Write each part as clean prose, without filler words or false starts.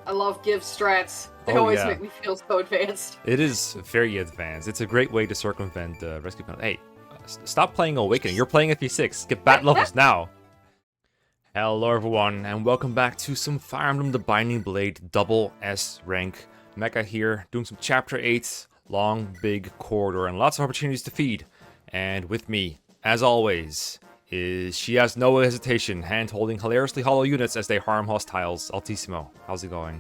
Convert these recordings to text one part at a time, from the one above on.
I love give strats. They Oh, always yeah. make me feel so advanced. It is very advanced. It's a great way to circumvent the rescue penalty. Hey, stop playing Awakening. You're playing FE6. Get bat levels now. Hello everyone, and welcome back to some Fire Emblem The Binding Blade double S rank. Mecha here, doing some Chapter 8, long, big corridor, and lots of opportunities to feed. And with me, as always, is she has no hesitation, hand-holding hilariously hollow units as they harm hostiles. Altissimo, how's it going?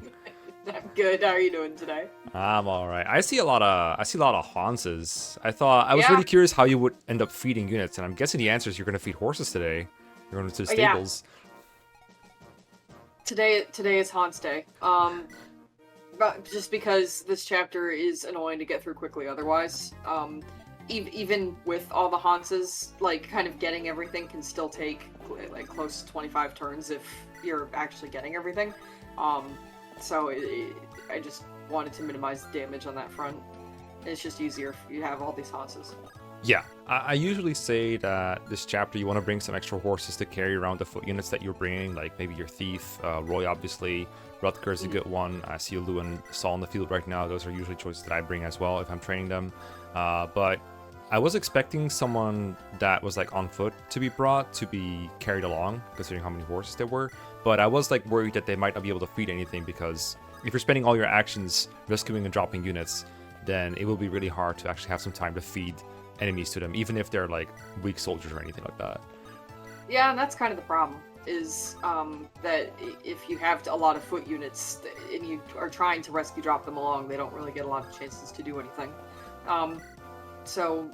I'm good. How are you doing today? I'm alright. I see a lot of Hanses. I was Yeah. really curious how you would end up feeding units, and I'm guessing the answer is you're gonna feed horses today. You're going to the stables. Today is Hans Day. But just because this chapter is annoying to get through quickly otherwise. Even with all the Hanses, like, kind of getting everything can still take, like, close to 25 turns if you're actually getting everything. So I just wanted to minimize the damage on that front. It's just easier if you have all these Hanses. Yeah, I usually say that this chapter you want to bring some extra horses to carry around the foot units that you're bringing, like maybe your Thief, Roy obviously, Rutger is a good one. I see Lu and Saul in the field right now. Those are usually choices that I bring as well if I'm training them. But I was expecting someone that was like on foot to be brought, to be carried along, considering how many horses there were. But I was like worried that they might not be able to feed anything, because if you're spending all your actions rescuing and dropping units, then it will be really hard to actually have some time to feed enemies to them, even if they're like weak soldiers or anything like that. Yeah, and that's kind of the problem, is that if you have a lot of foot units and you are trying to rescue drop them along, they don't really get a lot of chances to do anything. So,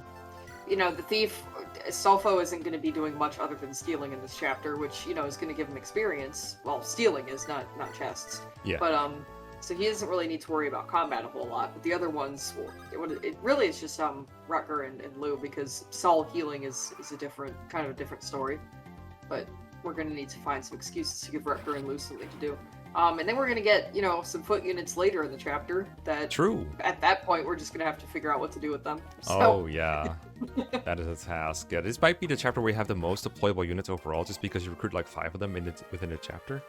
you know, the Thief, Sulfo isn't going to be doing much other than stealing in this chapter, which, you know, is going to give him experience. Well, stealing is not chests. Yeah. But, so he doesn't really need to worry about combat a whole lot, but the other ones, it really is just Rutger and Lu, because Saul healing is a different story. But we're going to need to find some excuses to give Rutger and Lu something to do. And then we're going to get, you know, some foot units later in the chapter that... True. At that point, we're just going to have to figure out what to do with them. So... Oh, yeah. That is a task. Yeah, this might be the chapter where you have the most deployable units overall, just because you recruit like 5 of them within the chapter.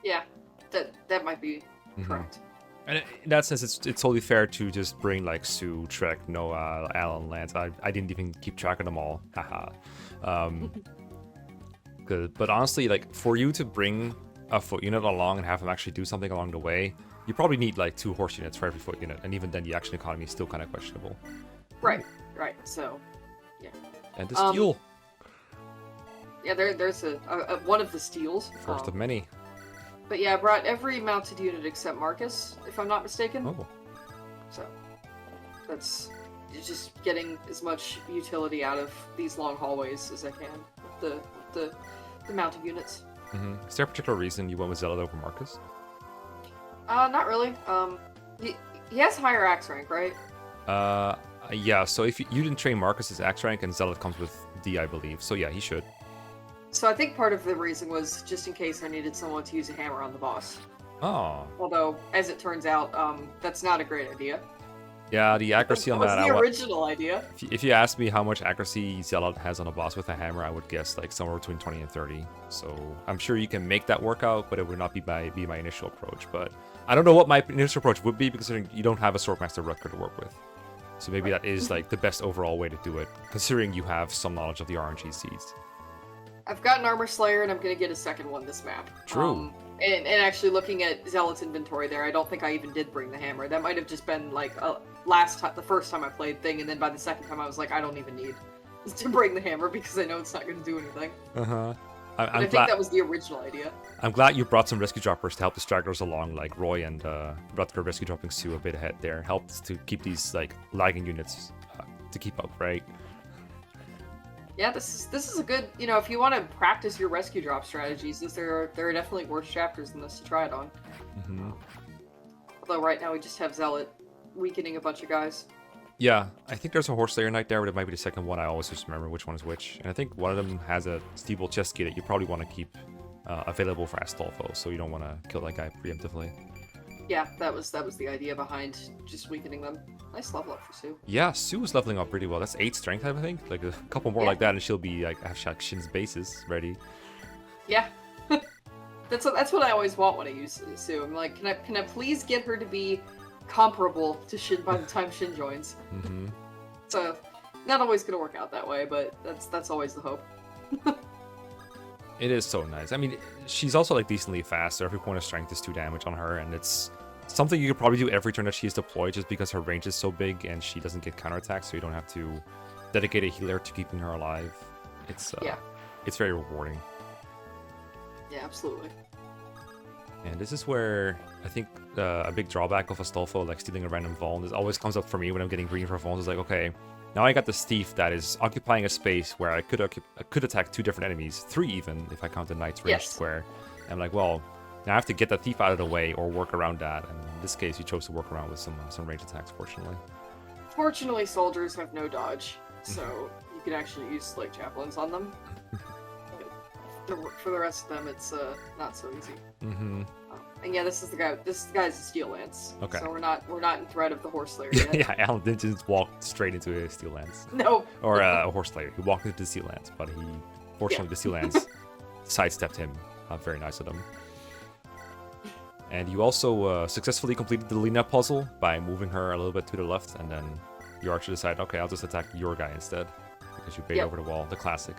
Yeah, that might be correct. And in that sense, it's totally fair to just bring like Sue, Trek, Noah, Alan, Lance. I didn't even keep track of them all. Haha. Good. But honestly, like, for you to bring a foot unit along and have them actually do something along the way, you probably need like 2 horse units for every foot unit, and even then the action economy is still kind of questionable. Right. So, yeah. And the steel. Yeah, there's a one of the steals. First of many. But yeah, I brought every mounted unit except Marcus, if I'm not mistaken. Oh. So, that's just getting as much utility out of these long hallways as I can with the mounted units. Is there a particular reason you went with Zealot over Marcus? Not really. He has higher axe rank, right? Yeah, so if you didn't train Marcus's axe rank, and Zealot comes with D, I believe. So yeah, he should. So I think part of the reason was just in case I needed someone to use a hammer on the boss. Oh. Although, as it turns out, that's not a great idea. Yeah, the accuracy on that. That was the original idea. If you ask me how much accuracy Zealot has on a boss with a hammer, I would guess like somewhere between 20 and 30. So I'm sure you can make that work out, but it would not be my initial approach. But I don't know what my initial approach would be, because you don't have a Swordmaster Rutger to work with. So maybe that is like the best overall way to do it, considering you have some knowledge of the RNG seeds. I've got an Armor Slayer, and I'm going to get a second one this map. True. And actually looking at Zealot's inventory there, I don't think I even did bring the hammer. That might have just been like the first time I played thing, and then by the second time I was like, I don't even need to bring the hammer because I know it's not going to do anything. I think that was the original idea. I'm glad you brought some rescue droppers to help the stragglers along, like Roy and Rutger rescue dropping Sue a bit ahead there. Helped to keep these like lagging units to keep up, right? Yeah, this is a good, you know, if you want to practice your rescue drop strategies, there are definitely worse chapters than this to try it on. Although right now we just have Zealot weakening a bunch of guys. Yeah, I think there's a Horse Slayer Knight there, but it might be the second one. I always just remember which one is which. And I think one of them has a Steeple chest key that you probably want to keep available for Astolfo, so you don't want to kill that guy preemptively. Yeah, that was the idea behind just weakening them. Nice level up for Sue. Yeah, Sue is leveling up pretty well. That's 8 strength, I think. Like a couple more like that, and she'll be like have Shin's bases ready. Yeah. That's what I always want when I use Sue. I'm like, can I please get her to be comparable to Shin by the time Shin joins? Mm-hmm. So, not always gonna work out that way, but that's always the hope. It is so nice. I mean, she's also like decently fast, so every point of strength is 2 damage on her, and it's something you could probably do every turn that she's deployed, just because her range is so big and she doesn't get counterattacks, so you don't have to dedicate a healer to keeping her alive. It's it's very rewarding. Yeah, absolutely. And this is where I think a big drawback of Astolfo, like stealing a random Vuln, is always comes up for me when I'm getting green for Vulns. It's like, okay, now I got this thief that is occupying a space where I could attack 2 different enemies, 3 even, if I count the Knight's range square. And I'm like, well, now I have to get that thief out of the way or work around that. And in this case, you chose to work around with some range attacks, fortunately. Fortunately, soldiers have no dodge, so you can actually use like javelins on them. For the rest of them, it's not so easy. Mm-hmm. And yeah, this is the guy. This guy's a steel lance. Okay. So we're not in threat of the horse slayer yet. Yeah, Alan didn't just walk straight into a steel lance. No. Or a horse slayer. He walked into the steel lance, but fortunately the steel lance sidestepped him. Very nice of them. And you also successfully completed the Lena puzzle by moving her a little bit to the left, and then you archer decided, okay, I'll just attack your guy instead because you bait over the wall. The classic.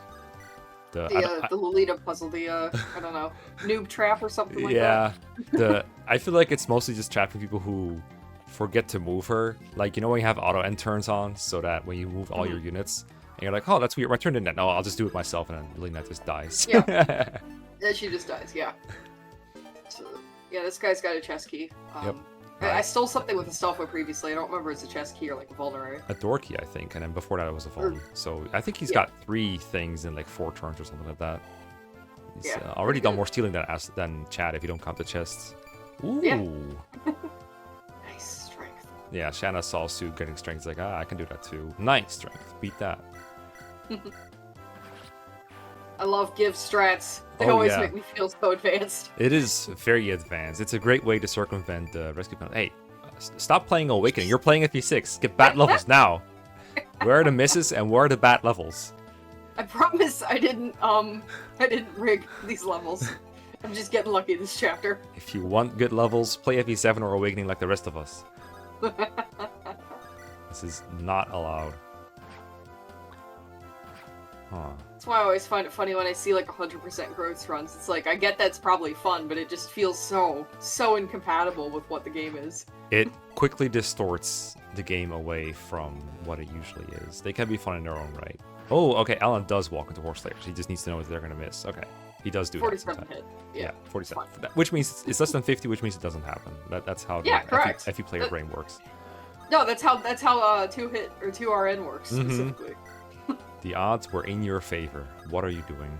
The Lolita puzzle, I don't know, noob trap or something like that. Yeah, I feel like it's mostly just trapping people who forget to move her. Like, you know when you have auto end turns on, so that when you move all your units, and you're like, oh, that's weird, my turn didn't. No, I'll just do it myself, and then Lena just dies. Yeah, she just dies, yeah. So, yeah, this guy's got a chest key. Yep. I stole something with Astolfo previously. I don't remember if it's a chest key or like a vulnerary. A door key, I think, and then before that it was a Vuln. So I think he's got 3 things in like 4 turns or something like that. He's already done more stealing than Chad if you don't count the chests. Ooh. Yeah. Nice strength. Yeah, Shanna saw Sue getting strength. He's like, I can do that too. Nice strength. Beat that. I love give strats. They always make me feel so advanced. It is very advanced. It's a great way to circumvent the rescue penalty. Hey, stop playing Awaken. You're playing FE6. Get bat levels now. Where are the misses and where are the bat levels? I promise I didn't rig these levels. I'm just getting lucky this chapter. If you want good levels, play FE7 or Awakening like the rest of us. This is not allowed. Huh. That's why I always find it funny when I see like 100% growth runs. It's like, I get that's probably fun, but it just feels so incompatible with what the game is. It quickly distorts the game away from what it usually is. They can be fun in their own right. Oh, okay, Alan does walk into Horse Slayers. He just needs to know if they're going to miss. Okay, he does do 47 that. hit. Yeah, 47. Which means it's less than 50, which means it doesn't happen. That's how the FE player brain works. No, that's how 2-hit or 2RN works specifically. The odds were in your favor. What are you doing?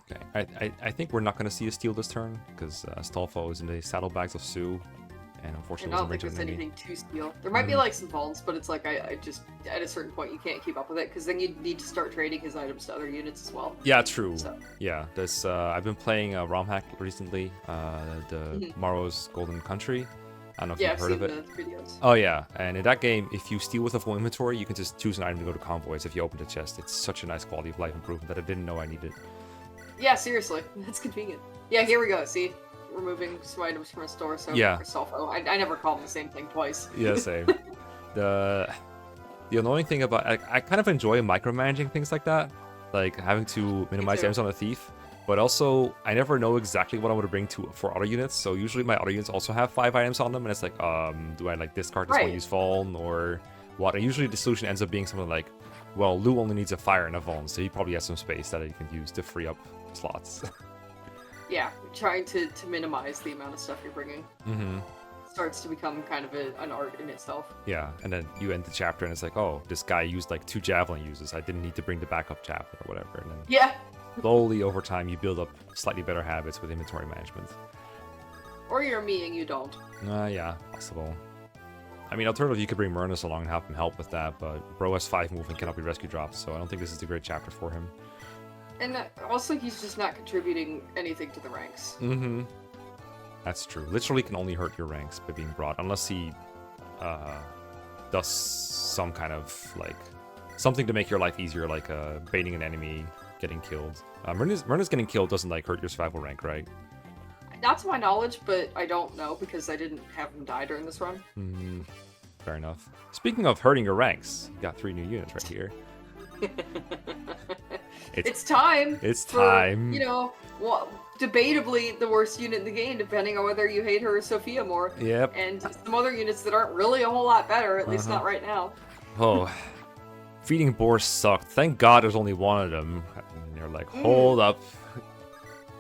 Okay, I think we're not going to see a steal this turn, because Astolfo is in the saddlebags of Sue, and unfortunately I don't think there's anything to steal. There might be like some vaults, but it's like I just, at a certain point, you can't keep up with it, because then you need to start trading his items to other units as well. Yeah, true. So. Yeah, there's, I've been playing ROM hack recently, the Morrow's Golden Country. I don't know if you've heard of it. The videos. Oh yeah, and in that game, if you steal with a full inventory, you can just choose an item to go to convoys if you open the chest. It's such a nice quality of life improvement that I didn't know I needed. Yeah, seriously. That's convenient. Yeah, here we go. See? Removing some items from a store, so yeah. I never call them the same thing twice. Yeah, same. The annoying thing about... I kind of enjoy micromanaging things like that. Like having to minimize items on a thief. But also, I never know exactly what I want to bring for auto units, so usually my auto units also have 5 items on them, and it's like, do I like discard this one, use Vuln, or what? And usually the solution ends up being something like, well, Lou only needs a fire and a Vuln, so he probably has some space that he can use to free up slots. Yeah, trying to minimize the amount of stuff you're bringing. Starts to become kind of an art in itself. Yeah, and then you end the chapter and it's like, oh, this guy used like 2 javelin uses, I didn't need to bring the backup javelin or whatever. And then yeah. Slowly over time, you build up slightly better habits with inventory management. Or you're me and you don't. Yeah, possible. I mean, alternatively, you could bring Murnus along and have him help with that, but Bro has 5 movement, cannot be rescue dropped, so I don't think this is a great chapter for him. And also, he's just not contributing anything to the ranks. That's true. Literally can only hurt your ranks by being brought, unless he does some kind of, like, something to make your life easier, like baiting an enemy getting killed. Myrna's getting killed doesn't like hurt your survival rank, right? Not to my knowledge, but I don't know because I didn't have him die during this run. Fair enough. Speaking of hurting your ranks, you got 3 new units right here. It's time. It's for, time. You know, debatably the worst unit in the game, depending on whether you hate her or Sophia more. Yep. And some other units that aren't really a whole lot better, at least not right now. Oh, feeding boars sucked. Thank God there's only one of them. And you're like, hold up.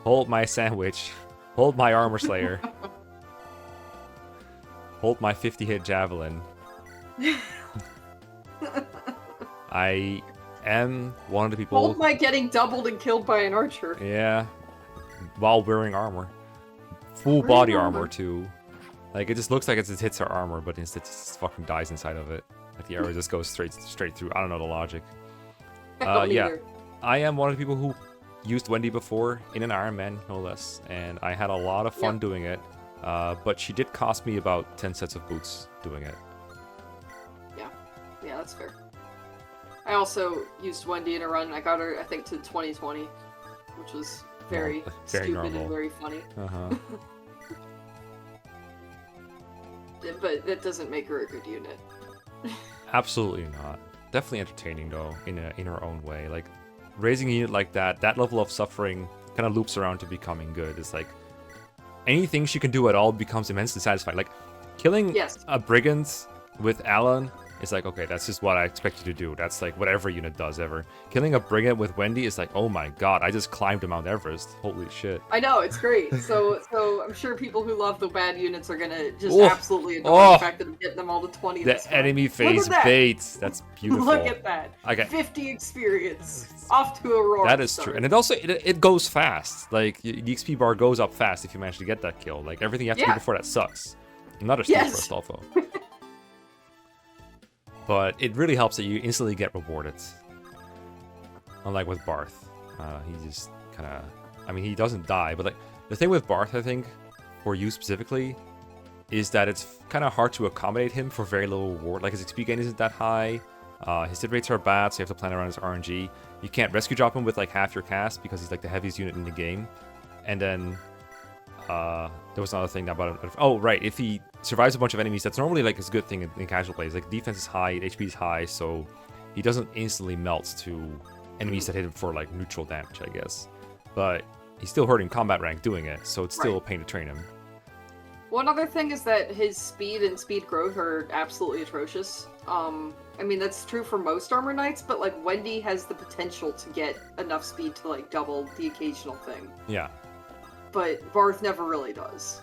Hold my sandwich. Hold my armor slayer. Hold my 50-hit javelin. I am one of the people... Hold my getting doubled and killed by an archer. Yeah. While wearing armor. Full body armor, too. Like, it just looks like it just hits her armor, but instead it just fucking dies inside of it. Like, the arrow just goes straight through. I don't know the logic. Yeah. I am one of the people who used Wendy before in an Iron Man, no less. And I had a lot of fun doing it. But she did cost me about 10 sets of boots doing it. Yeah, that's fair. I also used Wendy in a run. I got her, I think, to 2020, which was very stupid normal. and very funny. Uh-huh. But that doesn't make her a good unit. Absolutely not. Definitely entertaining, though, in her own way. Like, raising a unit like that level of suffering kind of loops around to becoming good. It's like, anything she can do at all becomes immensely satisfying. Like, killing a brigand with Alan is like, okay, that's just what I expect you to do. That's like what every unit does ever. Killing a brigand with Wendy is like, oh my god, I just climbed to Mount Everest. Holy shit. I know, it's great. So I'm sure people who love the bad units are gonna just absolutely adore the fact that I'm getting them all to 20. The enemy phase bait. That's beautiful. Look at that. Okay. 50 experience. Off to a roar. That is true. And it also, it goes fast. Like, the XP bar goes up fast if you manage to get that kill. Like, everything you have to do before that sucks. Another steal first, also. But it really helps that you instantly get rewarded. Unlike with Barth. He just kind of... I mean, he doesn't die, but like the thing with Barth, I think, for you specifically, is that it's kind of hard to accommodate him for very little reward. Like, his XP gain isn't that high. His hit rates are bad, so you have to plan around his RNG. You can't rescue drop him with like half your cast because he's like the heaviest unit in the game. And then... there was another thing about it. Oh, right. If he survives a bunch of enemies, that's normally like a good thing in casual plays. Like, defense is high, HP is high, so he doesn't instantly melt to enemies that hit him for like neutral damage, I guess. But he's still hurting combat rank doing it, so it's still a pain to train him. One other thing is that his speed and speed growth are absolutely atrocious. I mean, that's true for most armor knights, but like Wendy has the potential to get enough speed to like double the occasional thing. Yeah. But Barth never really does.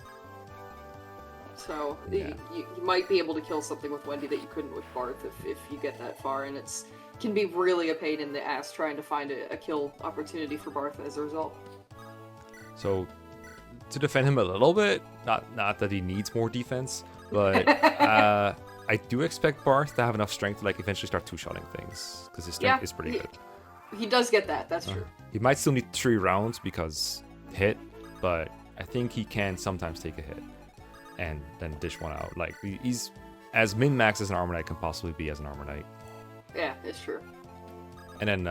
So you might be able to kill something with Wendy that you couldn't with Barth if you get that far, and it's can be really a pain in the ass trying to find a kill opportunity for Barth as a result. So to defend him a little bit, not that he needs more defense, but I do expect Barth to have enough strength to like eventually start two-shotting things, because his strength is pretty good. He does get that, that's true. He might still need 3 rounds because hit, but I think he can sometimes take a hit and then dish one out. Like, he's as min-max as an armor knight can possibly be as an armor knight. Yeah, it's true. And then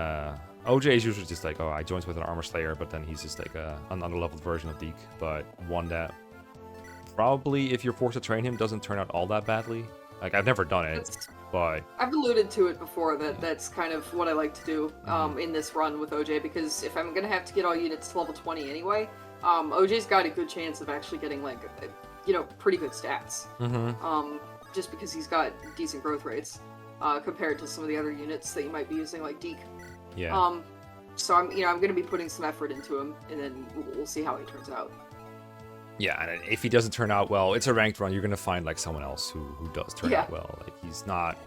OJ is usually just like, oh, I joins with an armor slayer, but then he's just like an under-leveled version of Deke, but one that probably, if you're forced to train him, doesn't turn out all that badly. Like, I've never done it, but... I've alluded to it before, that that's kind of what I like to do in this run with OJ, because if I'm going to have to get all units to level 20 anyway, OJ's got a good chance of actually getting, like, pretty good stats. Just because he's got decent growth rates, compared to some of the other units that you might be using, like Deke. Yeah. So I'm going to be putting some effort into him, and then we'll see how he turns out. Yeah, and if he doesn't turn out well, it's a ranked run, you're going to find, like, someone else who does turn out well. Like, he's not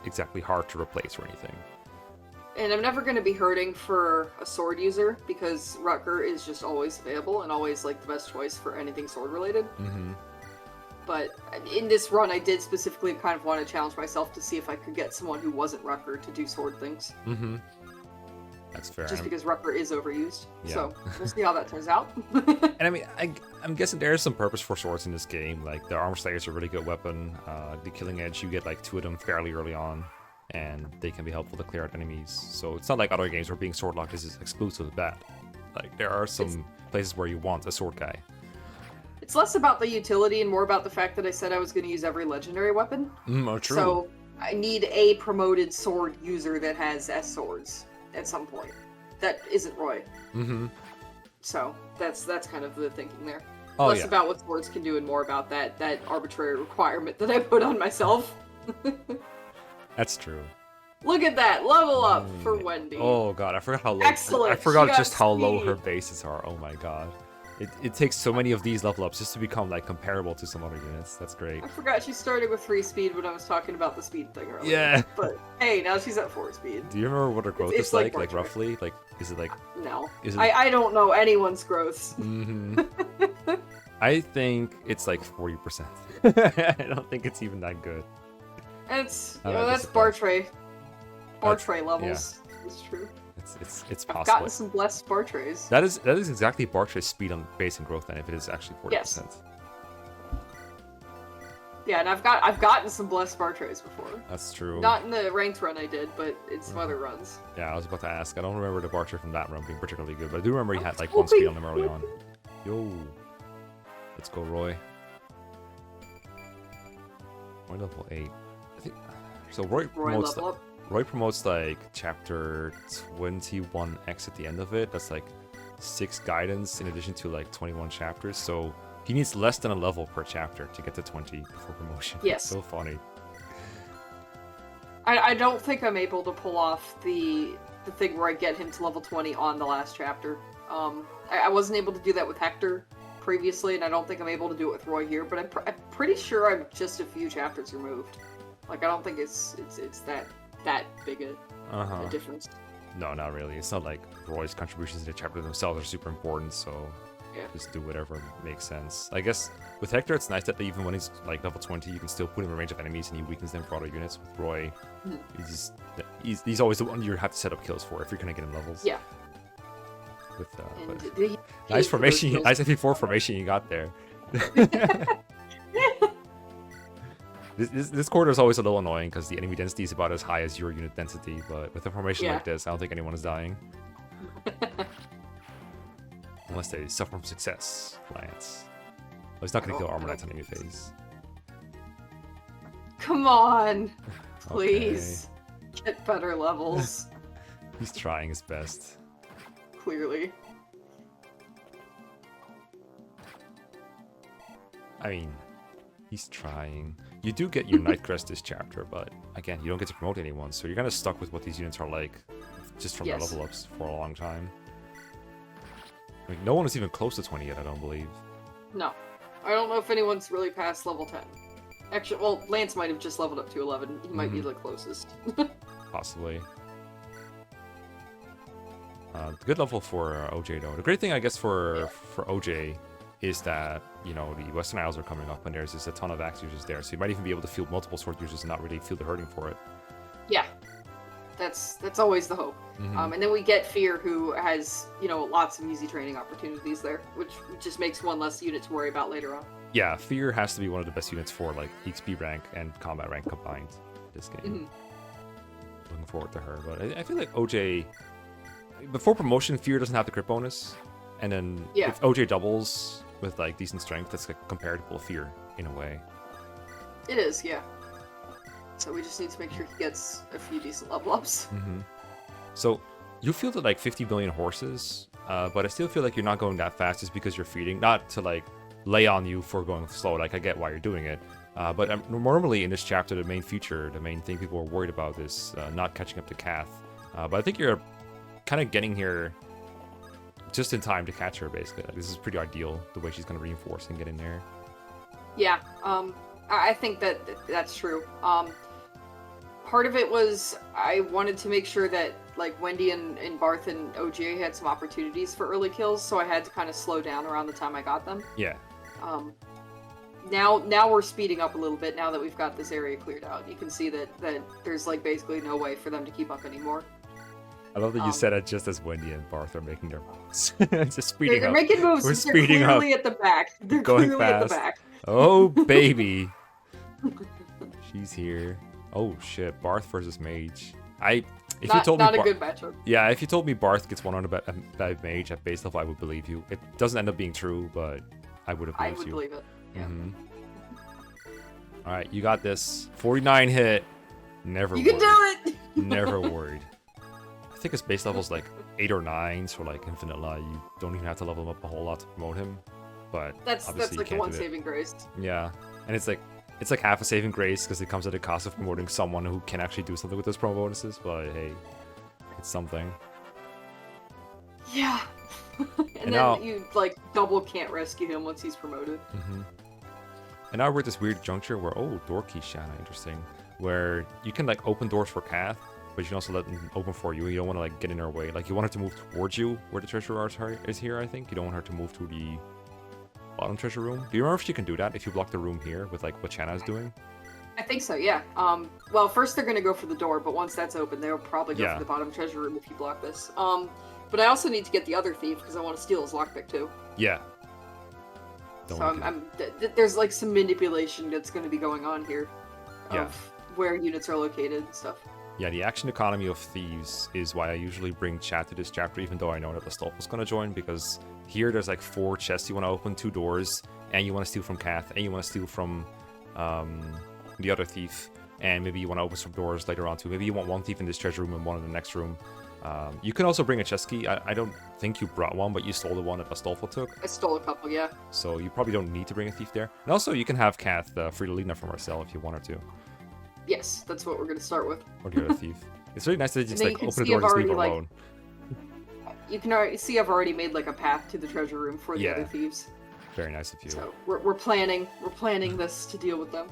exactly hard to replace or anything. And I'm never going to be hurting for a sword user, because Rutger is just always available and always, like, the best choice for anything sword-related. But in this run, I did specifically kind of want to challenge myself to see if I could get someone who wasn't Rutger to do sword things. That's fair. Just because Rutger is overused. Yeah. So we'll see how that turns out. And I mean, I'm guessing there's some purpose for swords in this game. Like, the armor slayer is a really good weapon. The killing edge, you get like 2 of them fairly early on. and they can be helpful to clear out enemies. So it's not like other games where being sword locked is exclusive to that. Like there are some places where you want a sword guy. It's less about the utility and more about the fact that I said I was going to use every legendary weapon. Oh, true. So I need a promoted sword user that has S swords at some point. That isn't Roy. Mm-hmm. So that's kind of the thinking there. Oh, Less yeah. about what swords can do and more about that arbitrary requirement that I put on myself. That's true. Look at that level up for Wendy. Oh god, I forgot how low. Excellent. I forgot She just got how low speed. her bases are. Oh my god. It takes so many of these level ups just to become like comparable to some other units. That's great. I forgot she started with 3 speed when I was talking about the speed thing earlier. Yeah. But hey, now she's at 4 speed. Do you remember what her growth It's is like like Bartray. roughly? Like, is it like? No. Is it? I don't know anyone's growths. Mm-hmm. I think it's like 40%. I don't think it's even that good. It's I'm not that's disappointed. Bartray. That's- Bartray levels. It's true. It's I've possible. gotten some blessed Bartrays. That is exactly Bartray's speed on base and growth then if it is actually 40%. Yes. Yeah, and I've gotten some blessed Bartrays before. That's true. Not in the ranked run I did, but in some other runs. Yeah, I was about to ask. I don't remember the Bartray from that run being particularly good, but I do remember he had like Oh, 1 speed on him early on. Yo. Let's go, Roy. Roy level 8. I think so Roy promotes level up. Roy promotes like chapter 21x at the end of it. That's like 6 guidance in addition to like 21 chapters. So he needs less than a level per chapter to get to 20 before promotion. Yes. So funny. I don't think I'm able to pull off the thing where I get him to level 20 on the last chapter. I wasn't able to do that with Hector previously, and I don't think I'm able to do it with Roy here, but I'm pretty sure I'm just a few chapters removed. Like, I don't think it's that big a difference. No, not really. It's not like Roy's contributions to the chapter themselves are super important, so Yeah. just do whatever makes sense. I guess with Hector, it's nice that even when he's like level 20, you can still put him in range of enemies and he weakens them for other units. With Roy, he's always the one you have to set up kills for if you're gonna get him levels. Yeah. With And but nice formation, nice FE4 formation you got there. This quarter is always a little annoying because the enemy density is about as high as your unit density, but with a formation Yeah. like this, I don't think anyone is dying. Unless they suffer from success, Lance. Well, he's not going to kill Armor Knights on enemy phase. Come on, please. Get better levels. He's trying his best. Clearly. I mean, he's trying. You do get your Night Crest this chapter, but again, you don't get to promote anyone, so you're kind of stuck with what these units are like just from their Yes. level ups for a long time. I mean, no one is even close to 20 yet, I don't believe. No. I don't know if anyone's really past level 10. Actually, well, Lance might have just leveled up to 11. He might be the closest. Possibly. Good level for OJ though. The great thing I guess for OJ is that, you know, the Western Isles are coming up and there's just a ton of axe users there, so you might even be able to field multiple sword users and not really feel the hurting for it. Yeah. That's always the hope. And then we get Fear, who has, you know, lots of easy training opportunities there, which just makes one less unit to worry about later on. Yeah, Fear has to be one of the best units for like XP rank and combat rank combined this game. Looking forward to her, but I feel like OJ before promotion, Fear doesn't have the crit bonus, and then if OJ doubles with like decent strength, that's like comparable to Fear in a way. It is, yeah. So we just need to make sure he gets a few decent level ups. So you fielded like 50 million horses, but I still feel like you're not going that fast just because you're feeding. Not to like lay on you for going slow, like I get why you're doing it. But normally in this chapter, the main feature, the main thing people are worried about is not catching up to Kath. But I think you're kind of getting here just in time to catch her, basically. Like, this is pretty ideal, the way she's going to reinforce and get in there. Yeah, I think that's true. Part of it was I wanted to make sure that like Wendy and Barth and OGA had some opportunities for early kills, so I had to kind of slow down around the time I got them. Yeah. Now we're speeding up a little bit now that we've got this area cleared out. You can see that there's like basically no way for them to keep up anymore. I love that you said it just as Wendy and Barth are making their moves. Just speeding They're up. making moves. We're They're speeding clearly up. at the back. They're Going clearly at the fast. back. Oh, baby. She's here. Oh shit, Barth versus Mage. If you Not, told not me a good matchup. Yeah, if you told me Barth gets one on a Mage at base level, I would believe you. It doesn't end up being true, but I would have I believed would you. believe it. Yeah. All right, you got this. 49 hit. Never You worried. can do it! Never worried. I think his base level's like 8 or 9, so like Infinite Law, you don't even have to level him up a whole lot to promote him. But That's obviously like you the can't one do it. saving grace. Yeah, and it's like half a saving grace because it comes at the cost of promoting someone who can actually do something with those promo bonuses. But hey, it's something. Yeah. and then now- you like double can't rescue him once he's promoted. And now we're at this weird juncture where, door key Shanna, interesting. Where you can like open doors for Kath, but you can also let them open for you. You don't want to like get in her way. Like you want her to move towards you where the treasure is here, I think. You don't want her to move to the bottom treasure room. Do you remember if she can do that if you block the room here with like what Shanna is doing? I think so, yeah. Well, first they're gonna go for the door, but once that's open, they'll probably go Yeah. for the bottom treasure room if you block this. But I also need to get the other thief because I want to steal his lockpick too. Yeah. So there's like some manipulation that's going to be going on here of Yeah. where units are located and stuff. Yeah, the action economy of thieves is why I usually bring chat to this chapter, even though I know that the Stolp was going to join, because here there's like 4 chests you want to open, 2 doors, and you want to steal from Kath, and you want to steal from the other thief, and maybe you want to open some doors later on too. Maybe you want 1 thief in this treasure room and 1 in the next room. You can also bring a chest key. I don't think you brought one, but you stole the one that Astolfo took. I stole a couple, yeah. So you probably don't need to bring a thief there. And also, you can have Kath free to Lena from Marcel if you want her to. Yes, that's what we're going to start with. Or the other thief. It's really nice that you just then like you can open the see door and I've just leave her already, alone. You can already see I've already made like a path to the treasure room for the Yeah. other thieves. Very nice of you. So we're planning this to deal with them.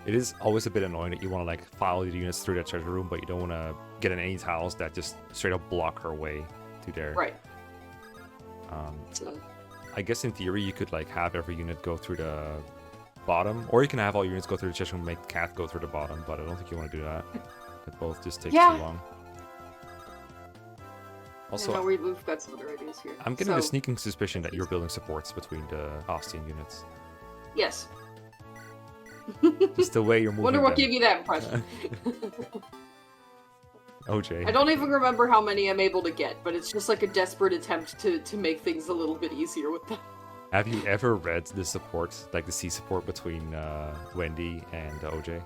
It is always a bit annoying that you want to like follow the units through that treasure room, but you don't want to get in any tiles that just straight up block her way to there. Right. So, I guess in theory you could like have every unit go through the bottom, or you can have all units go through the treasure room and make Kath go through the bottom, but I don't think you want to do that. It both just takes too long. Also, no, we've got some other ideas here. I'm getting a sneaking suspicion that you're building supports between the Ostian units. Yes. Just the way you're moving. Wonder what them. gave you that impression. OJ. I don't even remember how many I'm able to get, but it's just like a desperate attempt to make things a little bit easier with them. Have you ever read the support, like the C support between Wendy and OJ?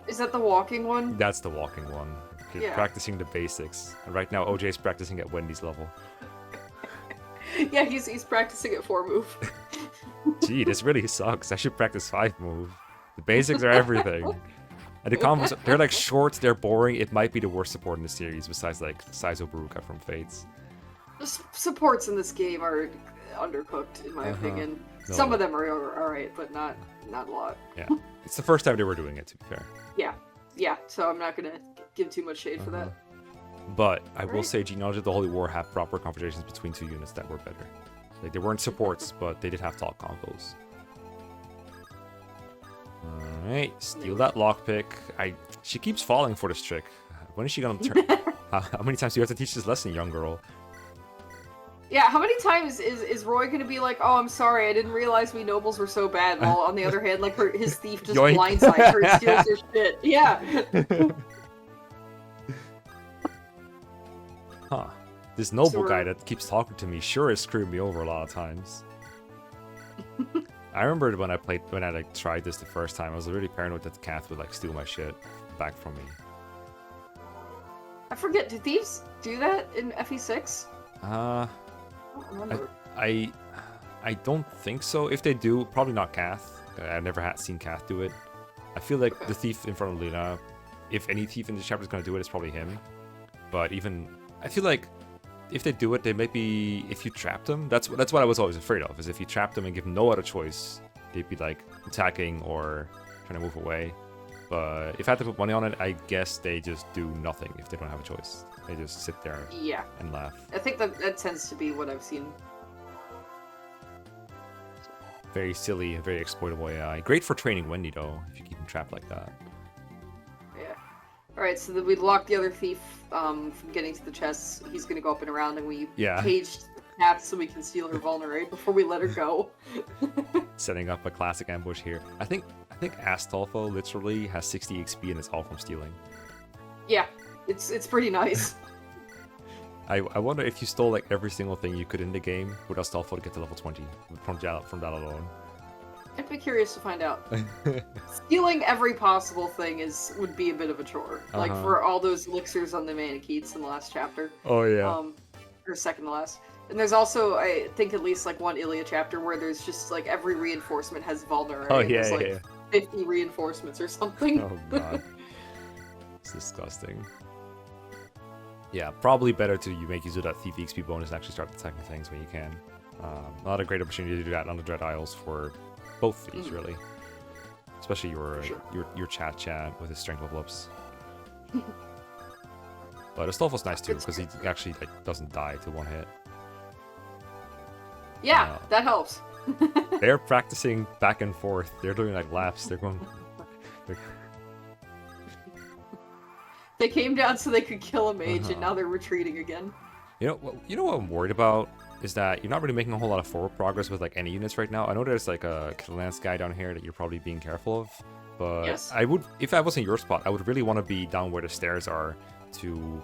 Is that the walking one? That's the walking one. You're Yeah. practicing the basics. And right now, OJ's practicing at Wendy's level. Yeah, he's practicing at 4 move. Gee, this really sucks. I should practice 5 move. The basics are everything. And the combos, they're like short, they're boring. It might be the worst support in the series, besides like Saizo Baruka from Fates. The supports in this game are undercooked, in my opinion. No. Some of them are alright, but not a lot. Yeah. It's the first time they were doing it, to be fair. Yeah, so I'm not gonna give too much shade for that. But I will Right. say Genealogy of the Holy War had proper conversations between 2 units that were better. Like, they weren't supports, but they did have talk combos. Alright, steal that lockpick. She keeps falling for this trick. When is she gonna turn? How many times do you have to teach this lesson, young girl? Yeah, how many times is Roy gonna be like, "Oh, I'm sorry, I didn't realize we nobles were so bad," while on the other hand, like his thief just Yoink. blindsides her and steals her shit. Yeah. Huh. This noble So guy we're- that keeps talking to me sure has screwed me over a lot of times. I remember when I like tried this the first time, I was really paranoid that Kath would like steal my shit back from me. I forget, do thieves do that in FE6? Uh, I don't remember. I don't think so. If they do, probably not Kath. I've never seen Kath do it. I feel like the thief in front of Lena, if any thief in this chapter is going to do it, it's probably him. But even, I feel like if they do it, they might be, if you trap them, that's what I was always afraid of, is if you trap them and give them no other choice, they'd be like attacking or trying to move away. But if I had to put money on it, I guess they just do nothing if they don't have a choice. They just sit there Yeah, and laugh. I think that tends to be what I've seen. Very silly, very exploitable AI. Great for training Wendy, though, if you keep him trapped like that. Yeah. Alright, so then we lock the other thief from getting to the chests. He's gonna go up and around, and we caged the path so we can steal her vulnerate before we let her go. Setting up a classic ambush here. I think think Astolfo literally has 60 XP and it's all from stealing. Yeah, it's pretty nice. I wonder if you stole like every single thing you could in the game, would Astolfo get to level 20 from that alone? I'd be curious to find out. Stealing every possible thing would be a bit of a chore. Like for all those elixirs on the Manicheets in the last chapter. Oh yeah. Or second to last. And there's also, I think, at least like one Ilia chapter where there's just like every reinforcement has vulnerability. Oh yeah, there's, like, yeah. 50 reinforcements or something. Oh god. It's disgusting. Yeah, probably better to make use of that Thief XP bonus and actually start attacking things when you can. Not a great opportunity to do that on the Dread Isles for both thieves, really. Especially your chat with his strength level ups. But Astolfo's nice too, because he actually like doesn't die to one hit. Yeah, that helps. They're practicing back and forth. They're doing like laps. They're going. They came down so they could kill a mage, and now they're retreating again. You know what I'm worried about is that you're not really making a whole lot of forward progress with like any units right now. I know there's like a Kill Lance guy down here that you're probably being careful of, but yes. I would, if I was in your spot, I would really want to be down where the stairs are to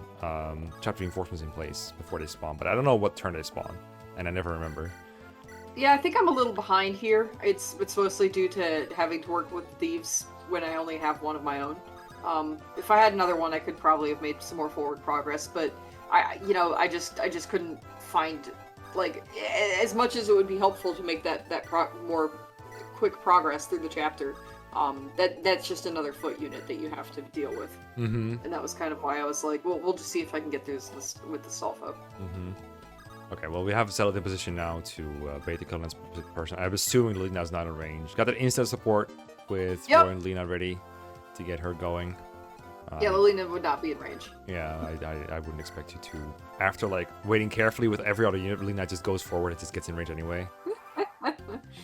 trap reinforcements in place before they spawn. But I don't know what turn they spawn, and I never remember. Yeah, I think I'm a little behind here. It's mostly due to having to work with thieves when I only have one of my own. If I had another one, I could probably have made some more forward progress, but I just couldn't find, like, as much as it would be helpful to make that more quick progress through the chapter. That's just another foot unit that you have to deal with, and that was kind of why I was like, well, we'll just see if I can get through this with the Astolfo. Okay, well, we have settled the position now to bait the Kill Lance person. I'm assuming Lena's not in range. Got that instant support with Roy and Lena ready to get her going. Yeah, Lena would not be in range. Yeah, I wouldn't expect you to. After like waiting carefully with every other unit, Lena just goes forward. It just gets in range anyway.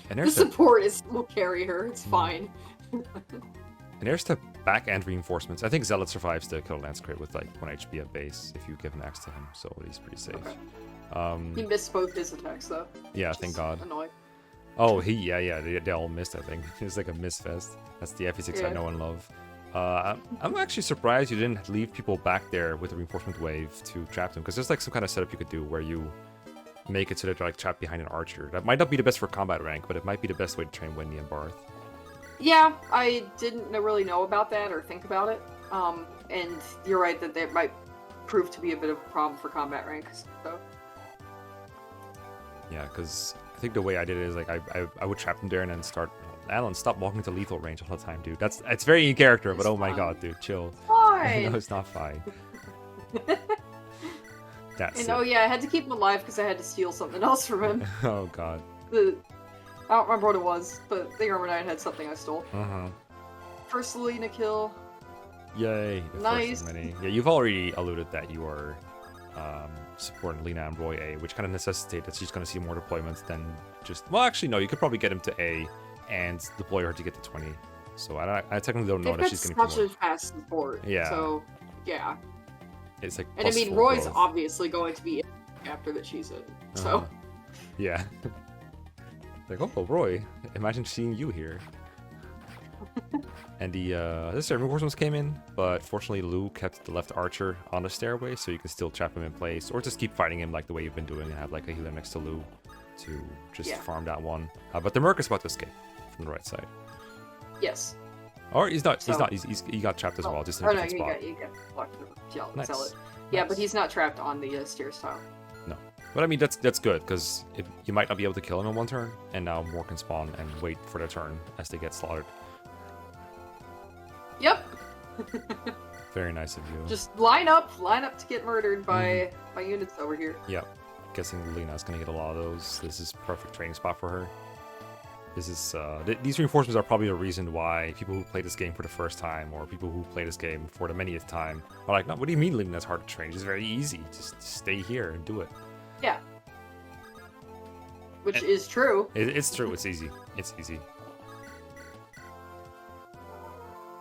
And the support will carry her. It's fine. And there's the back end reinforcements. I think Zealot survives the Kill Lance crit with like 1 HP at base if you give an axe to him, so he's pretty safe. Okay. He missed both his attacks though. Yeah, thank God. Annoying. Oh, they all missed, I think. It's like a miss fest. That's the FE6 I know and love. I'm actually surprised you didn't leave people back there with the reinforcement wave to trap them, because there's like some kind of setup you could do where you make it so that they're like trapped behind an archer. That might not be the best for combat rank, but it might be the best way to train Wendy and Barth. Yeah, I didn't really know about that or think about it. And you're right that it might prove to be a bit of a problem for combat rank. So. Yeah, because I think the way I did it is like I would trap them there and then start. Alan, stop walking to lethal range all the time, dude. It's very in character, but oh my god, dude, chill. Fine. No, it's not fine. That's and yeah, I had to keep him alive because I had to steal something else from him. Oh god. I don't remember what it was, but the Armor Knight had something I stole. First Lena kill. Yay. Nice. Yeah, you've already alluded that you are supporting Lena and Roy A, which kind of necessitates that she's going to see more deployments than just... Well, actually, no, you could probably get him to A and deploy her to get to 20. So I technically don't know that she's going to... Such a fast support. Yeah. So, yeah. It's like... And I mean, Roy's obviously going to be in after that she's in, so... Yeah. Like, oh, Roy, imagine seeing you here. And the reinforcements came in, but fortunately Lou kept the left archer on the stairway, so you can still trap him in place, or just keep fighting him like the way you've been doing and have like a healer next to Lou to just farm that one. But the Merc is about to escape from the right side. Yes. Or he's not. He got trapped as well, just in a different spot. He got blocked. Nice. Zealot. Yeah, nice. But he's not trapped on the stairs tile. No. But I mean, that's good, because you might not be able to kill him in one turn, and now more can spawn and wait for their turn as they get slaughtered. Yep. Very nice of you. Just line up to get murdered by units over here. Yep. Guessing Lena's gonna get a lot of those. This is perfect training spot for her. This is these reinforcements are probably the reason why people who play this game for the first time, or people who play this game for the 20th time, are like, no, what do you mean Lena's hard to train? It's very easy. Just stay here and do it. Yeah. Which is true. It's true. It's easy. It's easy.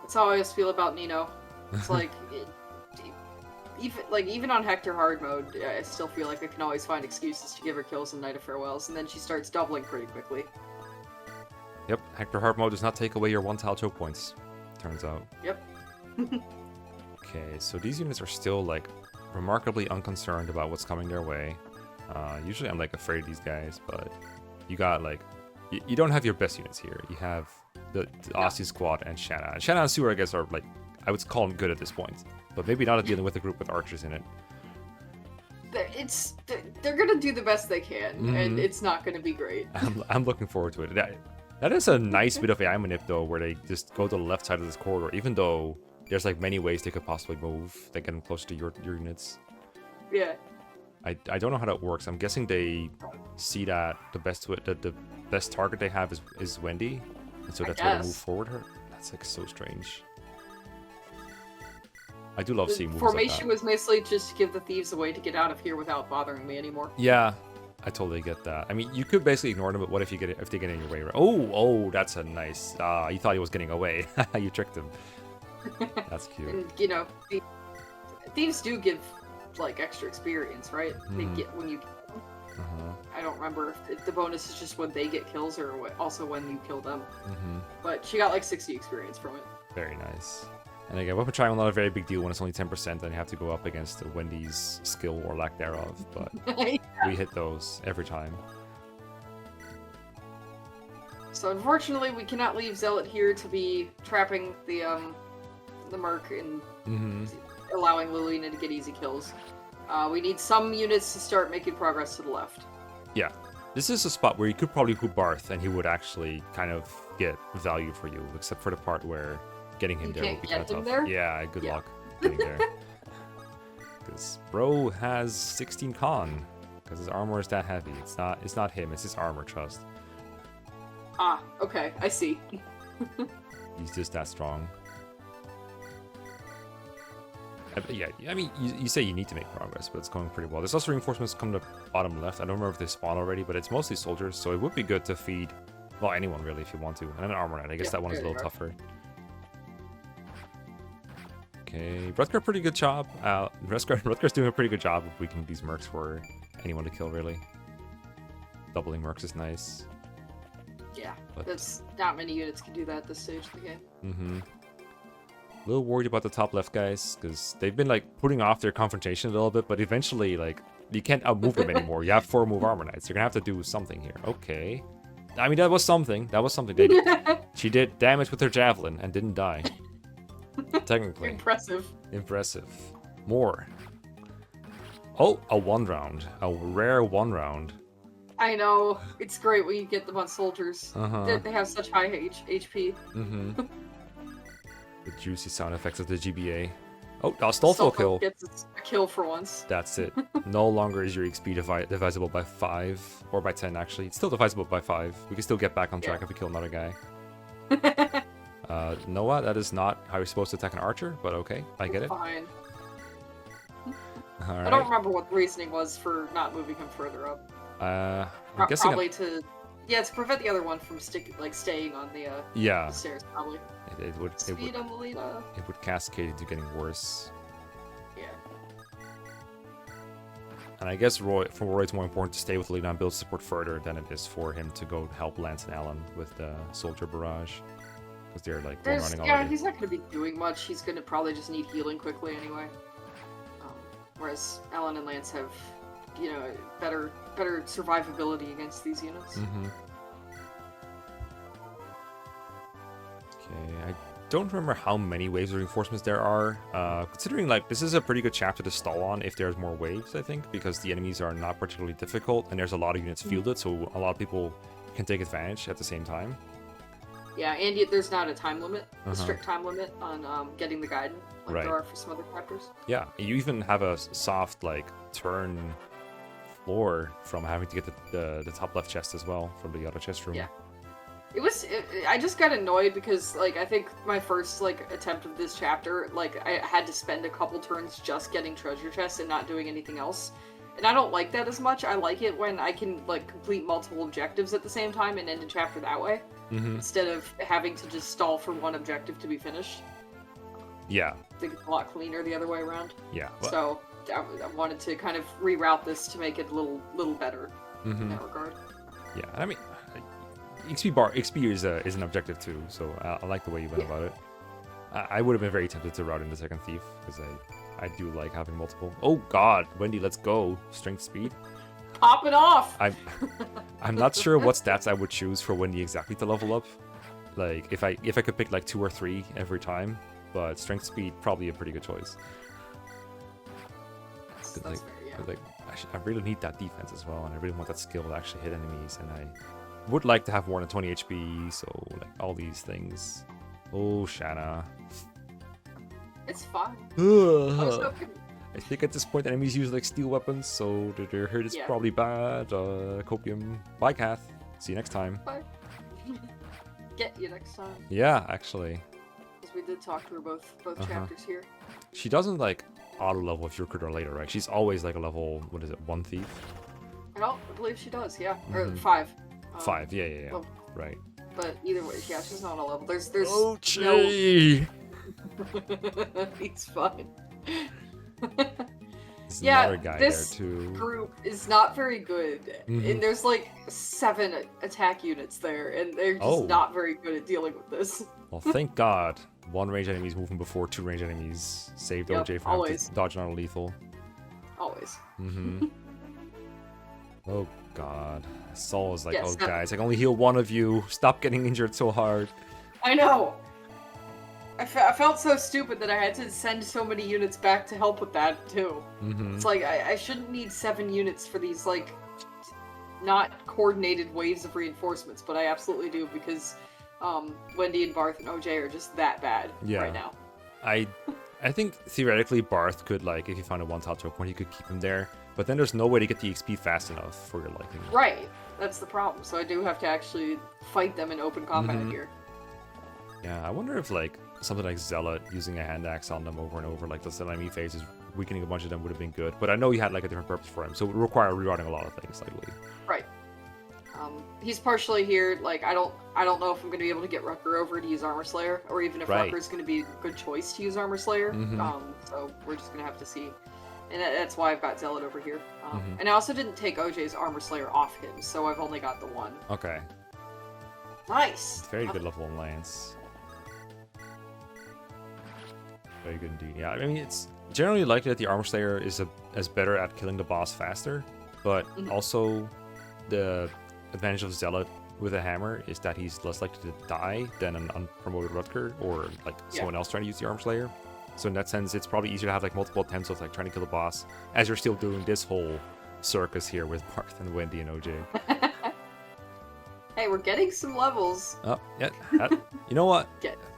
That's how I always feel about Nino. It's like, even on Hector hard mode, I still feel like I can always find excuses to give her kills in Night of Farewells, and then she starts doubling pretty quickly. Yep, Hector Hard mode does not take away your 1-tile choke points, turns out. Yep. Okay, so these units are still, like, remarkably unconcerned about what's coming their way. Usually I'm, like, afraid of these guys, but you got, like, you don't have your best units here. You have the Aussie squad and Shanna. Shanna and Sue, I guess, are, like, I would call them good at this point, but maybe not at dealing with a group with archers in it. They're gonna do the best they can, and it's not gonna be great. I'm looking forward to it. That is a nice bit of AI manip, though, where they just go to the left side of this corridor, even though there's, like, many ways they could possibly move. They get them closer to your units. Yeah. I don't know how that works. I'm guessing they see that the best target they have is Wendy, and so that's why they move forward her. That's, like, so strange. I do love seeing moves formation like that. was mostly just to give the thieves a way to get out of here without bothering me anymore. Yeah, I totally get that. I mean, you could basically ignore them, but what if they get in your way? Right? Oh, that's a nice. You thought he was getting away. You tricked him. That's cute. And you know, thieves do give like extra experience, right? They get when you. I don't remember if the bonus is just when they get kills or also when you kill them. But she got like 60 experience from it. Very nice. And again, weapon triangle not a very big deal when it's only 10%, and you have to go up against Wendy's skill or lack thereof. But we hit those every time. So unfortunately, we cannot leave Zealot here to be trapping the Merc and allowing Lilina to get easy kills. We need some units to start making progress to the left. Yeah, this is a spot where you could probably hoop Barth, and he would actually kind of get value for you, except for the part where getting him there would be kind of tough. There? Yeah, good luck getting there. Because bro has 16 con, because his armor is that heavy. It's not him, it's his armor, trust. Ah, okay, I see. He's just that strong. Yeah, I mean, you say you need to make progress, but it's going pretty well. There's also reinforcements coming to bottom left. I don't remember if they spawn already, but it's mostly soldiers, so it would be good to feed, well, anyone really if you want to. And an armor knight, I guess that one is a little tougher. Okay, Rutger, pretty good job. Rutger's doing a pretty good job of weakening these mercs for anyone to kill, really. Doubling mercs is nice. Yeah, that's not many units can do that at this stage of the game. A little worried about the top left guys, because they've been, like, putting off their confrontation a little bit, but eventually, like, you can't outmove them anymore. You have 4 move armor knights. You're gonna have to do something here. Okay. I mean, that was something. She did damage with her javelin and didn't die. Technically. Impressive. More. Oh, a 1 round. A rare 1 round. I know. It's great when you get them on soldiers. They have such high HP. The juicy sound effects of the GBA. Oh, Stolfo kill. Gets a kill for once. That's it. No longer is your XP divisible by 5, or by 10 actually. It's still divisible by 5. We can still get back on track if we kill another guy. Noah, that is not how you're supposed to attack an archer, but okay, I get it. Fine. All right. I don't remember what the reasoning was for not moving him further up. I'm guessing probably to prevent the other one from staying on the stairs, probably. It would cascade into getting worse. Yeah. And I guess for Roy, it's more important to stay with Lina and build support further than it is for him to go help Lance and Alan with the soldier barrage. Because they're like running already. Yeah, he's not going to be doing much. He's going to probably just need healing quickly anyway. Whereas Alan and Lance have, better survivability against these units. Okay, I don't remember how many waves of reinforcements there are. Considering, like, this is a pretty good chapter to stall on if there's more waves, I think, because the enemies are not particularly difficult, and there's a lot of units fielded, so a lot of people can take advantage at the same time. Yeah, and yet there's not a time limit, a strict time limit on getting the guidance, like there are for some other chapters. Yeah, you even have a soft, like, turn floor from having to get the top left chest as well, from the other chest room. Yeah. I just got annoyed because, like, I think my first, like, attempt of this chapter, like, I had to spend a couple turns just getting treasure chests and not doing anything else. And I don't like that as much. I like it when I can, like, complete multiple objectives at the same time and end a chapter that way. Instead of having to just stall for one objective to be finished. Yeah. I think it's a lot cleaner the other way around. Yeah. So, I wanted to kind of reroute this to make it a little better in that regard. Yeah, I mean, XP is an objective too, so I like the way you went about it. I would have been very tempted to route in the second thief because I do like having multiple. Oh God, Wendy, let's go. Strength, speed. Pop it off. I'm not sure what stats I would choose for Wendy exactly to level up. Like if I could pick like 2 or 3 every time, but strength, speed probably a pretty good choice. That's like, fair, yeah. like I really need that defense as well, and I really want that skill to actually hit enemies, and I would like to have more than 20 HP, so like all these things. Oh, Shanna. It's fine. I was I hoping. think at this point enemies use like steel weapons, so their hurt is probably bad. Copium. Bye, Kath. See you next time. Bye. Get you next time. Yeah, actually. Because we did talk to her both chapters here. She doesn't like auto level if you recruit her later, right? She's always like a level, what is it, 1 thief? I believe she does, yeah. Or 5. 5, yeah. Well, right. But either way, yeah, she's not on a level. There's oh, no... Jay! He's fine. There's yeah, another guy this there too. group is not very good. And there's like 7 attack units there, and they're just not very good at dealing with this. Well, thank God. 1 range enemy's moving before 2 range enemies saved OJ from having to dodge on a lethal. Always. Oh God. Saul is like, oh guys, I can only heal 1 of you. Stop getting injured so hard. I know. I felt so stupid that I had to send so many units back to help with that too. It's like I shouldn't need 7 units for these like not coordinated waves of reinforcements, but I absolutely do because Wendy and Barth and OJ are just that bad right now. I think theoretically Barth could, like, if you found a 1-top choke point, you could keep him there. But then there's no way to get the XP fast enough for your liking. Right, that's the problem. So I do have to actually fight them in open combat here. Yeah, I wonder if like something like Zealot using a hand axe on them over and over, like the enemy phases, weakening a bunch of them would have been good. But I know you had like a different purpose for him, so it would require rerouting a lot of things, likely. Right. He's partially here. Like I don't know if I'm going to be able to get Rucker over to use Armor Slayer, or even if Rucker's going to be a good choice to use Armor Slayer. So we're just going to have to see. And that's why I've got Zealot over here. And I also didn't take OJ's Armor Slayer off him, so I've only got the 1. Okay. Nice! Very good level on Lance. Very good indeed. Yeah, I mean, it's generally likely that the Armor Slayer is better at killing the boss faster, but also the advantage of Zealot with a hammer is that he's less likely to die than an unpromoted Rutger or like someone else trying to use the Armor Slayer. So in that sense, it's probably easier to have like multiple attempts of like trying to kill the boss as you're still doing this whole circus here with Barth and Wendy and OJ. Hey, we're getting some levels. Oh, yeah. You know what?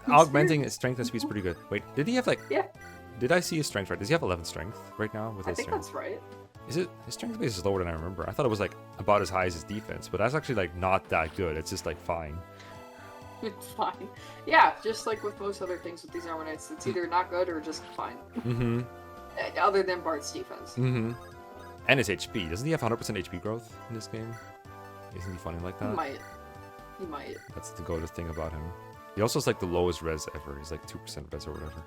Augmenting his strength and speed is pretty good. Wait, did he have like... Yeah. Did I see his strength right? Does he have 11 strength right now with his strength? I think that's right. Is it... His strength base is lower than I remember. I thought it was like about as high as his defense, but that's actually like not that good. It's just like fine. It's fine. Yeah, just like with most other things with these Armor Knights, it's either not good or just fine. Other than Bart's defense. And his HP. Doesn't he have 100% HP growth in this game? Isn't he funny like that? He might. That's the go-to thing about him. He also has like the lowest res ever. He's like 2% res or whatever.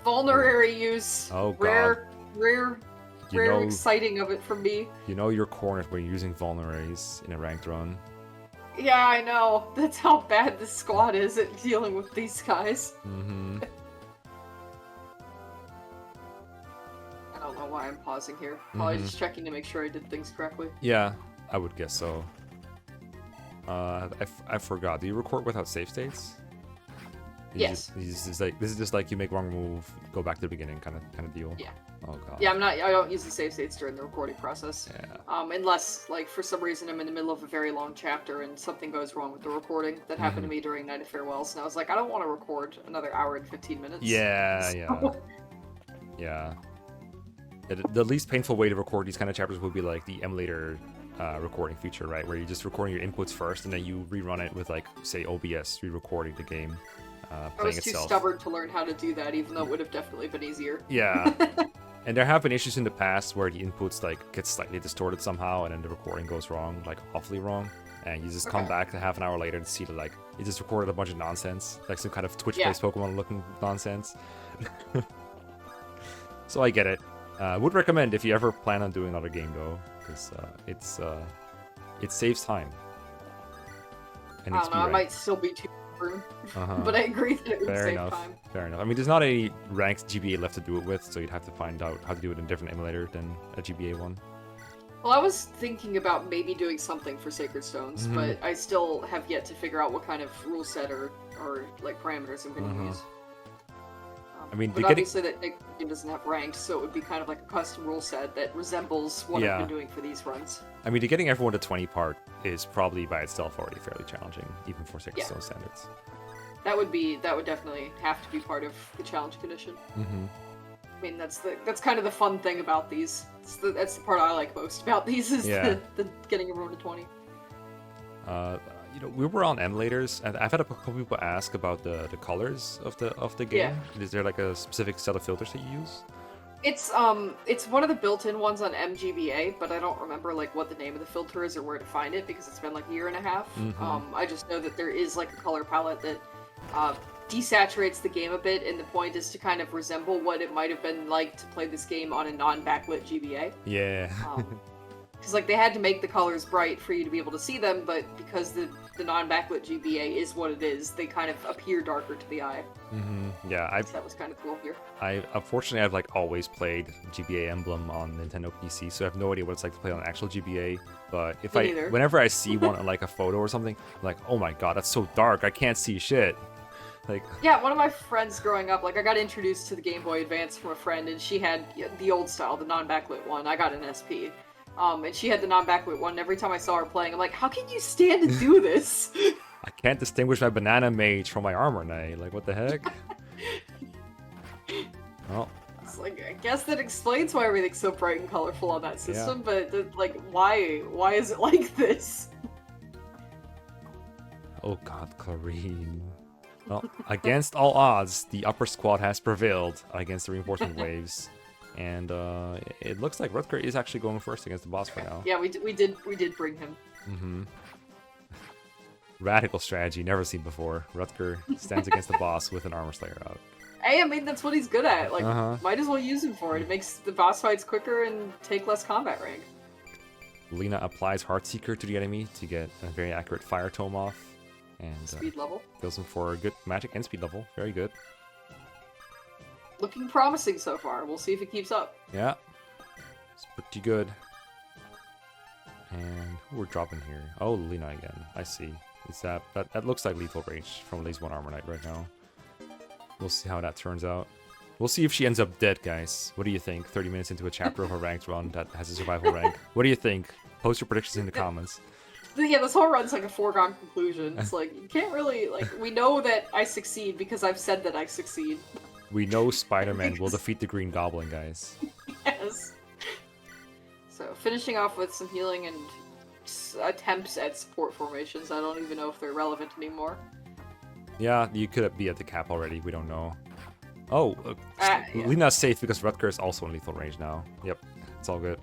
Vulnerary use. Oh God. Rare exciting of it from me. You know you're cornered when you're using vulneraries in a ranked run. Yeah, I know. That's how bad this squad is at dealing with these guys. I don't know why I'm pausing here. Probably just checking to make sure I did things correctly. Yeah, I would guess so. I forgot. Do you record without save states? Yes. This is just like you make wrong move, go back to the beginning kind of deal. Yeah. Oh God. Yeah, I don't use the save states during the recording process. Yeah. Unless, like, for some reason I'm in the middle of a very long chapter and something goes wrong with the recording. That happened to me during Night of Farewells, and I was like, I don't want to record another hour and 15 minutes. Yeah. The least painful way to record these kind of chapters would be like the emulator recording feature, right? Where you're just recording your inputs first, and then you rerun it with, like, say, OBS, re-recording the game. I was too stubborn to learn how to do that, even though it would have definitely been easier. Yeah. And there have been issues in the past where the inputs like get slightly distorted somehow, and then the recording goes wrong, like awfully wrong, and you just come back half an hour later and see that like you just recorded a bunch of nonsense, like some kind of Twitch-based Pokemon looking nonsense. So I get it. Would recommend if you ever plan on doing another game though, because it saves time. It I needs don't to know, be I might still be too soon, Uh-huh. but I agree that it would Fair save enough. time. Fair enough. I mean, there's not any ranked GBA left to do it with, so you'd have to find out how to do it in a different emulator than a GBA one. Well, I was thinking about maybe doing something for Sacred Stones, Mhm. but I still have yet to figure out what kind of rule set or like parameters I'm going to use. I mean, but the obviously that game doesn't have ranked, so it would be kind of like a custom rule set that resembles what I've Yeah. been doing for these runs. I mean, getting everyone to 20 part is probably by itself already fairly challenging, even for Sacred Yeah. Stone standards. That would definitely have to be part of the challenge condition. Mm-hmm. I mean, that's kind of the fun thing about these. That's the part I like most about these is Yeah. the getting everyone to 20. You know, we were on emulators, and I've had a couple people ask about the colors of the game. Yeah. Is there like a specific set of filters that you use? It's one of the built-in ones on MGBA, but I don't remember like what the name of the filter is or where to find it because it's been like a year and a half. I just know that there is like a color palette that desaturates the game a bit, and the point is to kind of resemble what it might have been like to play this game on a non-backlit GBA. Yeah. Because like they had to make the colors bright for you to be able to see them, but because the non-backlit GBA is what it is, they kind of appear darker to the eye. Yeah, So that was kind of cool here. Unfortunately, I've like always played GBA Emblem on Nintendo PC, so I have no idea what it's like to play on actual GBA. But if Me neither. whenever I see one on like a photo or something, I'm like, oh my god, that's so dark, I can't see shit. Like, Yeah, one of my friends growing up, like I got introduced to the Game Boy Advance from a friend, and she had the old style, the non-backlit one. I got an SP. And she had the non-backlit one, and every time I saw her playing, I'm like, how can you stand to do this? I can't distinguish my banana mage from my armor knight. Like, what the heck? Well, It's like, I guess that explains why everything's so bright and colorful on that system, but like, why is it like this? oh god, Clarine. Well, against all odds, the upper squad has prevailed against the reinforcement waves. And it looks like Rutger is actually going first against the boss for now. Yeah, we did bring him. Radical strategy, never seen before. Rutger stands against the boss with an armor slayer out. Hey, I mean, that's what he's good at. Like, Uh-huh. might as well use him for it. It makes the boss fights quicker and take less combat rank. Lena applies Heartseeker to the enemy to get a very accurate fire tome off. And Speed level. kills him for a good magic and speed level. Very good. Looking promising so far. We'll see if it keeps up. Yeah. It's pretty good. And who we're dropping here? Oh, Lena again. I see. Is that looks like lethal range from at least one armor knight right now. We'll see how that turns out. We'll see if she ends up dead, guys. What do you think? 30 minutes into a chapter of a ranked run that has a survival rank. What do you think? Post your predictions in the comments. Yeah, this whole run's like a foregone conclusion. It's like, you can't really, like, we know that I succeed because I've said that I succeed. We know Spider-Man will defeat the Green Goblin, guys. Yes. So, finishing off with some healing and attempts at support formations. I don't even know if they're relevant anymore. Yeah, you could be at the cap already. We don't know. Oh, Yeah. Lena's safe because Rutger is also in lethal range now. Yep, it's all good.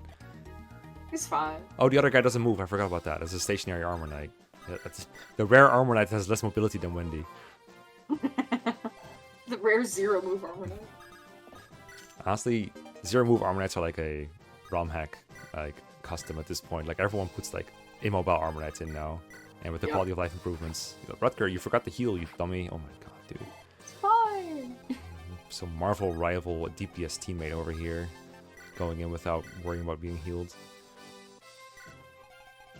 He's fine. Oh, the other guy doesn't move. I forgot about that. It's a stationary armor knight. Yeah, that's the rare armor knight has less mobility than Wendy. The rare zero move armor knight. Honestly, zero move armor knights are like a ROM hack, like custom at this point. Like everyone puts like immobile armor knights in now, and with the quality of life improvements. Rutger, you forgot to heal, you dummy. Oh my god, dude. It's fine. So Marvel rival DPS teammate over here, going in without worrying about being healed.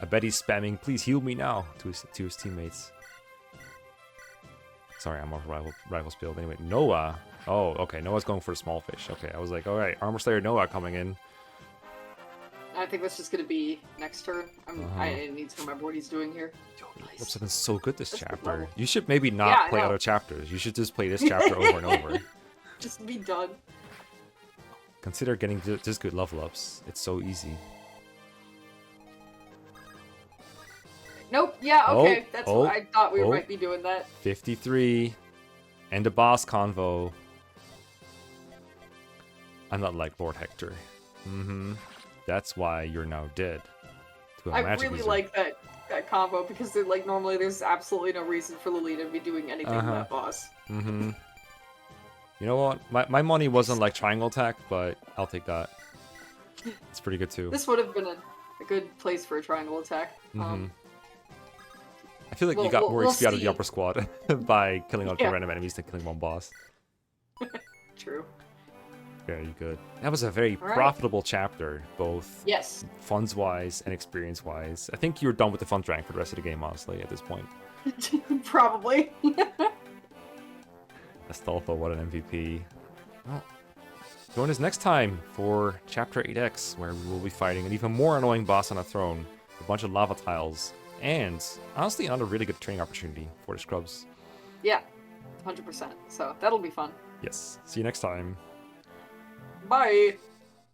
I bet he's spamming, please heal me now, to his teammates. Sorry, I'm off rivals build. Anyway, Noah. Oh, okay, Noah's going for the small fish. Okay, I was like, alright, Armor Slayer Noah coming in. I think that's just gonna be next turn. I need to remember what he's doing here. Yo, Nice. Looks been so good this That's good chapter. level. You should maybe not Yeah, I play know. other chapters. You should just play this chapter over and over. Just be done. Consider getting just good level ups. It's so easy. Nope. Yeah. Okay. That's oh, what I thought we oh. might be doing that. 53. And the boss convo. I'm not like Lord Hector. That's why you're now dead. To a I magic really user. like that combo because like normally there's absolutely no reason for Lolita to be doing anything to that boss. You know what? My money wasn't like triangle attack, but I'll take that. It's pretty good too. This would have been a good place for a triangle attack. I feel like you got more we'll XP out of the see. upper squad by killing all the Yeah. random enemies than killing one boss. True. Very good. That was a very All right. profitable chapter, both Yes. funds-wise and experience-wise. I think you're done with the fun rank for the rest of the game, honestly, at this point. Probably. Astolfo, what an MVP. Well, join us next time for Chapter 8X, where we will be fighting an even more annoying boss on a throne, a bunch of lava tiles, and honestly, another really good training opportunity for the scrubs. Yeah. 100%. So that'll be fun. Yes. See you next time. Bye.